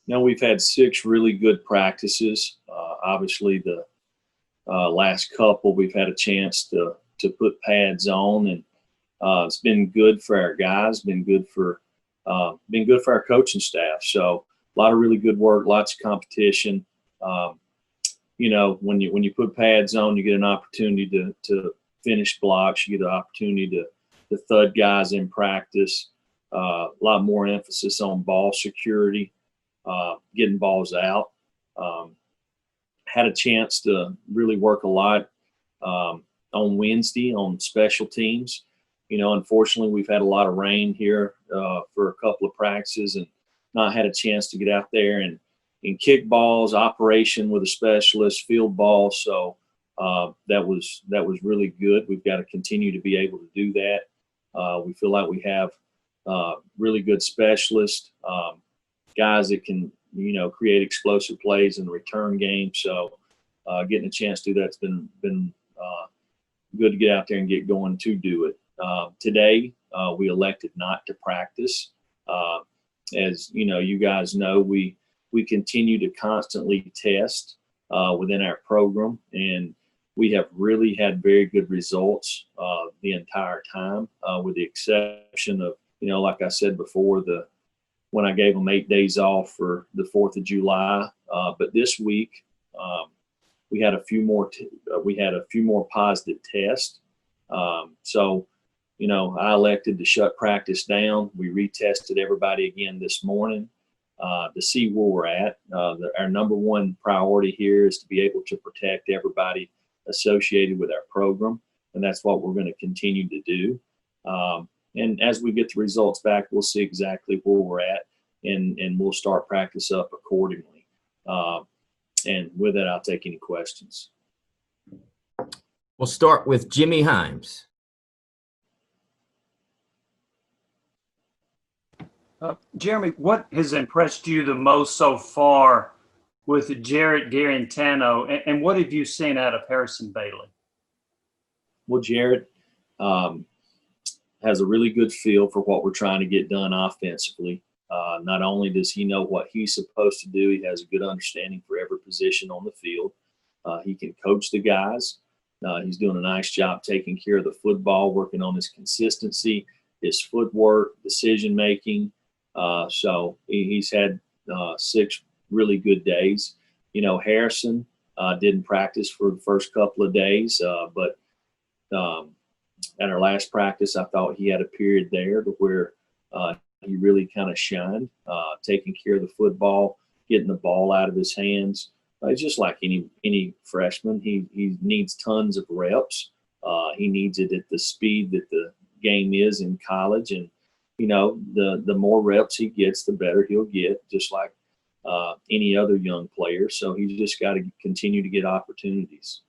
Now we've had 6 really good practices. Obviously, the last couple we've had a chance to put pads on, and it's been good for our guys, been good for our coaching staff. So a lot of really good work, lots of competition. When you put pads on, you get an opportunity to finish blocks. You get an opportunity to thud guys in practice. A lot more emphasis on ball security, getting balls out. Had a chance to really work a lot on Wednesday on special teams. Unfortunately, we've had a lot of rain here for a couple of practices and not had a chance to get out there and kick balls, operation with a specialist, field ball. So that was really good. We've got to continue to be able to do that. We feel like we have really good specialists, guys that can create explosive plays in the return game. So getting a chance to do that's been good to get out there and get going to do it. Today we elected not to practice. As you guys know, we continue to constantly test within our program, and we have really had very good results the entire time, with the exception of, like I said before, when I gave them 8 days off for the 4th of July. But this week we had a few more positive tests. So I elected to shut practice down. We retested everybody again this morning to see where we're at. Our number one priority here is to be able to protect everybody associated with our program, and that's what we're going to continue to do. And as we get the results back, we'll see exactly where we're at, and we'll start practice up accordingly. And with that, I'll take any questions. We'll start with Jimmy Himes. Jeremy, what has impressed you the most so far with Jarrett Garantano, and what have you seen out of Harrison Bailey? Well, Jarrett has a really good feel for what we're trying to get done offensively. Not only does he know what he's supposed to do, he has a good understanding for every position on the field. He can coach the guys. He's doing a nice job taking care of the football, working on his consistency, his footwork, decision-making. So he's had 6 really good days. Harrison didn't practice for the first couple of days, but at our last practice, I thought he had a period there to where he really kind of shined, taking care of the football, getting the ball out of his hands. It's just like any freshman. He needs tons of reps. He needs it at the speed that the game is in college, and the more reps he gets, the better he'll get, just like any other young player. So he's just got to continue to get opportunities.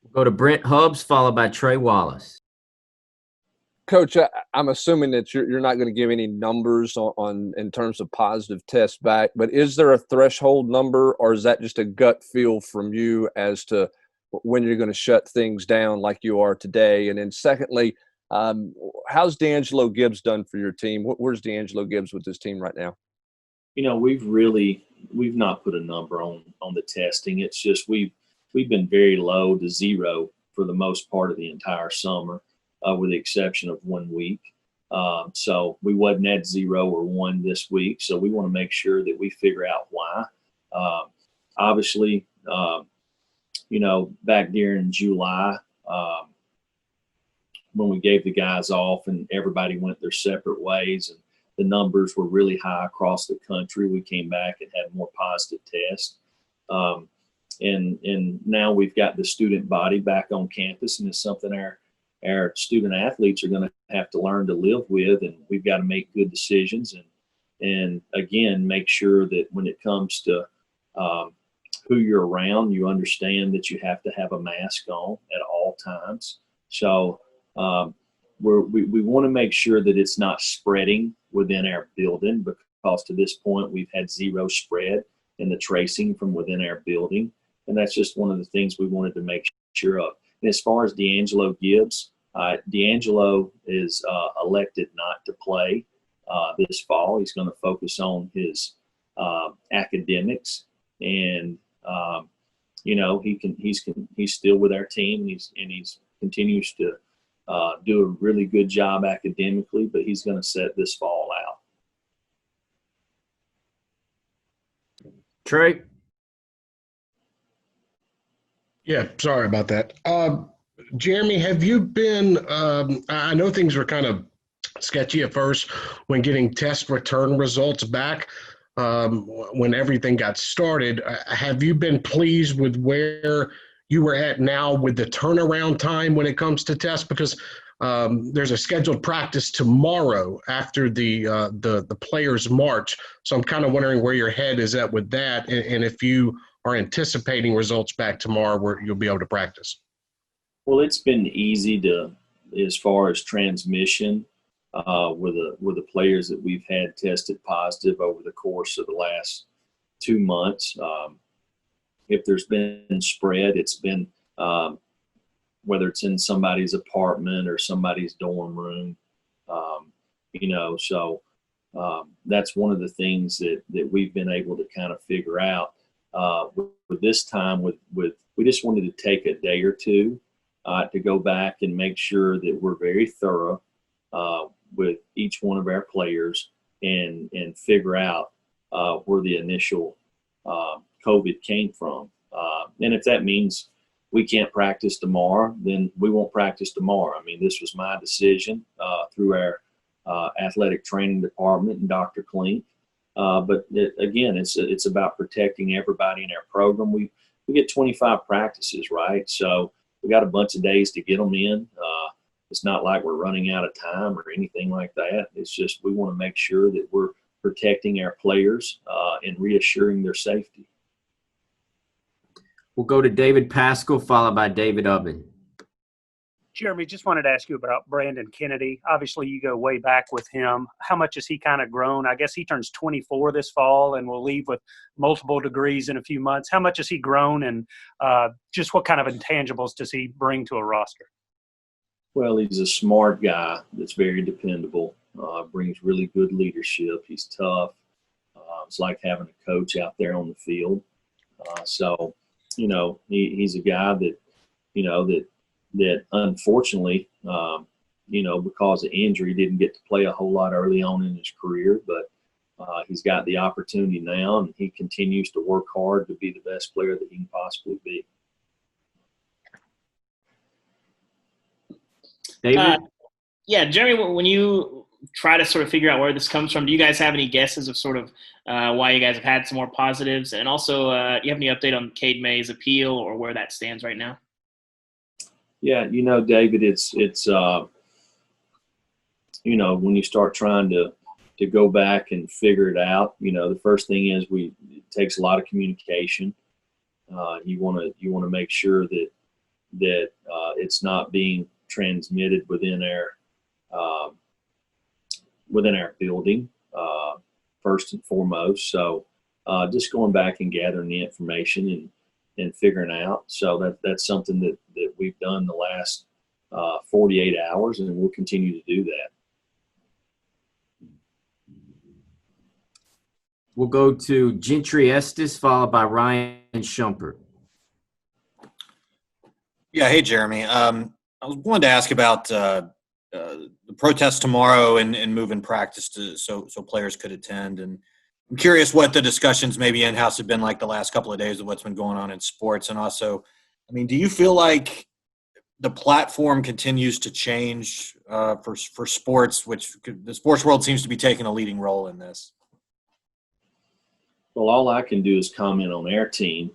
We'll go to Brent Hubbs, followed by Trey Wallace. Coach, I'm assuming that you're not going to give any numbers on in terms of positive tests back, but is there a threshold number, or is that just a gut feel from you as to when you're going to shut things down like you are today? And then secondly, how's D'Angelo Gibbs done for your team? Where's D'Angelo Gibbs with this team right now? We've not put a number on the testing. It's just we've been very low to 0 for the most part of the entire summer, with the exception of 1 week. So we wasn't at 0 or 1 this week. So we want to make sure that we figure out why. Obviously, back during July, when we gave the guys off and everybody went their separate ways and the numbers were really high across the country, we came back and had more positive tests. And now we've got the student body back on campus, and it's something our student athletes are going to have to learn to live with, and we've got to make good decisions and again, make sure that when it comes to who you're around, you understand that you have to have a mask on at all times. So we want to make sure that it's not spreading within our building, because to this point we've had 0 spread in the tracing from within our building, and that's just one of the things we wanted to make sure of. And as far as D'Angelo Gibbs, D'Angelo is elected not to play this fall. He's going to focus on his academics, and he's still with our team. He's continues to do a really good job academically, but he's going to set this fall out. Trey? Yeah, sorry about that. Jeremy, have you been, I know things were kind of sketchy at first when getting test return results back, when everything got started. Have you been pleased with where you were at now with the turnaround time when it comes to tests? Because there's a scheduled practice tomorrow after the players march. So I'm kind of wondering where your head is at with that, and if you are anticipating results back tomorrow where you'll be able to practice. Well, it's been easy as far as transmission with the players that we've had tested positive over the course of the last 2 months. If there's been spread, it's been whether it's in somebody's apartment or somebody's dorm room, So that's one of the things that we've been able to kind of figure out. With this time, we just wanted to take a day or two to go back and make sure that we're very thorough with each one of our players and figure out where the initial COVID came from. And if that means we can't practice tomorrow, then we won't practice tomorrow. I mean, this was my decision through our athletic training department and Dr. Klink. But again, it's about protecting everybody in our program. We get 25 practices, right? So we got a bunch of days to get them in. It's not like we're running out of time or anything like that. It's just we want to make sure that we're protecting our players and reassuring their safety. We'll go to David Pascal, followed by David Ubben. Jeremy, just wanted to ask you about Brandon Kennedy. Obviously, you go way back with him. How much has he kind of grown? I guess he turns 24 this fall and will leave with multiple degrees in a few months. How much has he grown, and just what kind of intangibles does he bring to a roster? Well, he's a smart guy that's very dependable, brings really good leadership. He's tough. It's like having a coach out there on the field. He's a guy that unfortunately, because of injury, didn't get to play a whole lot early on in his career, but he's got the opportunity now, and he continues to work hard to be the best player that he can possibly be. David? Yeah, Jeremy, when you try to sort of figure out where this comes from, do you guys have any guesses of sort of why you guys have had some more positives? And also, do you have any update on Cade May's appeal or where that stands right now? Yeah, David, it's when you start trying to go back and figure it out, the first thing is it takes a lot of communication. You want to make sure that it's not being transmitted within our building first and foremost. So just going back and gathering the information and figuring out. So that's something that we've done the last 48 hours, and we'll continue to do that. We'll go to Gentry Estes, followed by Ryan Shumpert. Yeah, hey, Jeremy. I was wanted to ask about the protest tomorrow and moving practice so players could attend. And I'm curious what the discussions maybe in-house have been like the last couple of days of what's been going on in sports. And also, I mean, do you feel like the platform continues to change for sports, which the sports world seems to be taking a leading role in this? Well, all I can do is comment on our team.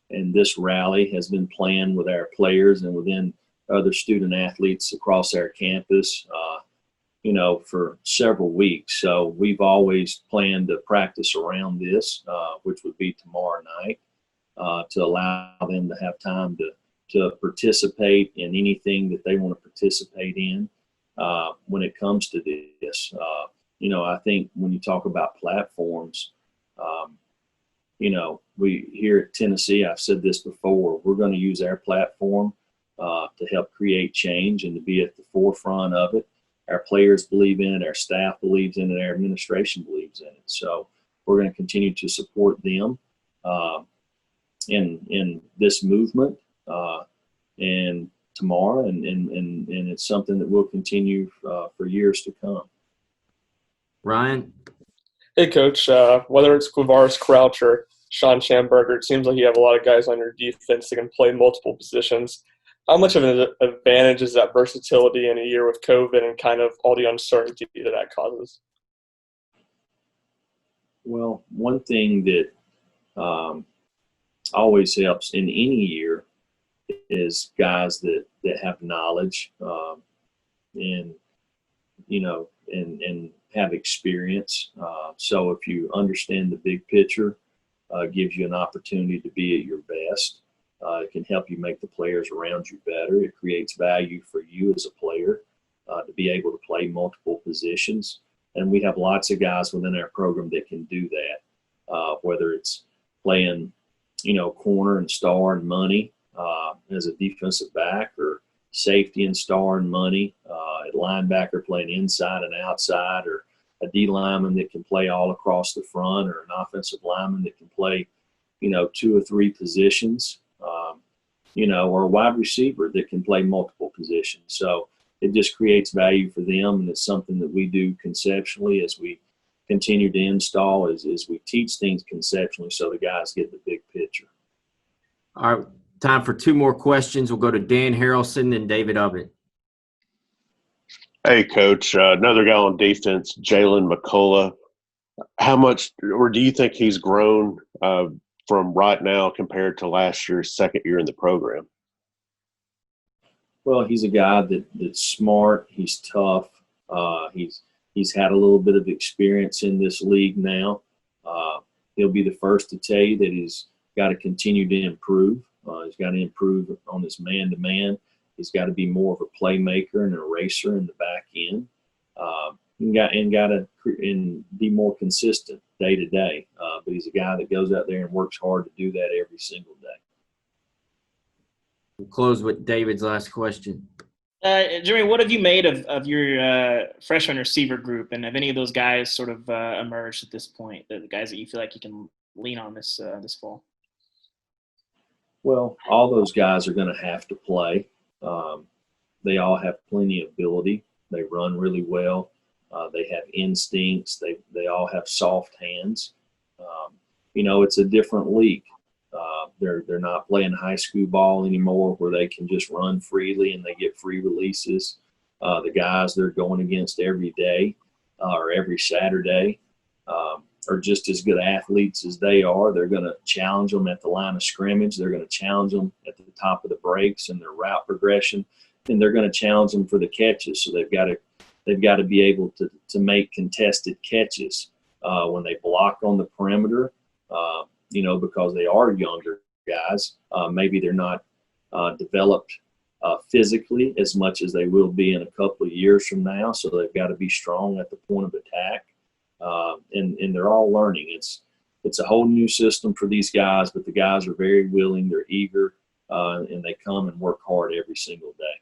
And this rally has been planned with our players and within other student athletes across our campus, for several weeks. So we've always planned to practice around this, which would be tomorrow night, to allow them to have time to participate in anything that they want to participate in when it comes to this. I think when you talk about platforms, we here at Tennessee, I've said this before, we're going to use our platform to help create change and to be at the forefront of it. our players believe in it, our staff believes in it, our administration believes in it. So we're going to continue to support them in this movement and tomorrow, and it's something that will continue for years to come. Ryan? Hey, Coach. Whether it's Quavaris Crouch or Sean Schamberger, it seems like you have a lot of guys on your defense that can play multiple positions. How much of an advantage is that versatility in a year with COVID and kind of all the uncertainty that causes? Well, one thing that always helps in any year is guys that have knowledge and have experience. So if you understand the big picture, gives you an opportunity to be at your best. It can help you make the players around you better. It creates value for you as a player to be able to play multiple positions. And we have lots of guys within our program that can do that, whether it's playing, corner and star and money as a defensive back, or safety and star and money, at linebacker playing inside and outside, or a D lineman that can play all across the front, or an offensive lineman that can play, 2 or 3 positions, or a wide receiver that can play multiple positions. So it just creates value for them, and it's something that we do conceptually as we continue to install, as we teach things conceptually so the guys get the big picture. All right, time for 2 more questions. We'll go to Dan Harrelson and David Ubbett. Hey, Coach. Another guy on defense, Jalen McCullough. How much, or do you think he's grown from right now compared to last year's second year in the program? Well, he's a guy that's smart. He's tough. He's had a little bit of experience in this league now. He'll be the first to tell you that he's got to continue to improve. He's got to improve on his man-to-man. He's got to be more of a playmaker and a racer in the back end. And got to be more consistent day to day. But he's a guy that goes out there and works hard to do that every single day. We'll close with David's last question. Jeremy, what have you made of your freshman receiver group, and have any of those guys sort of emerged at this point? The guys that you feel like you can lean on this fall? Well, all those guys are going to have to play. They all have plenty of ability. They run really well. They have instincts. They all have soft hands. It's a different league. They're not playing high school ball anymore where they can just run freely and they get free releases. The guys they're going against every day or every Saturday are just as good athletes as they are. They're going to challenge them at the line of scrimmage. They're going to challenge them at the top of the breaks and their route progression, and they're going to challenge them for the catches. So they've got to be able to make contested catches when they block on the perimeter. Because they are younger guys. Maybe they're not developed physically as much as they will be in a couple of years from now. So they've got to be strong at the point of attack. And they're all learning. It's a whole new system for these guys, but the guys are very willing, they're eager, and they come and work hard every single day.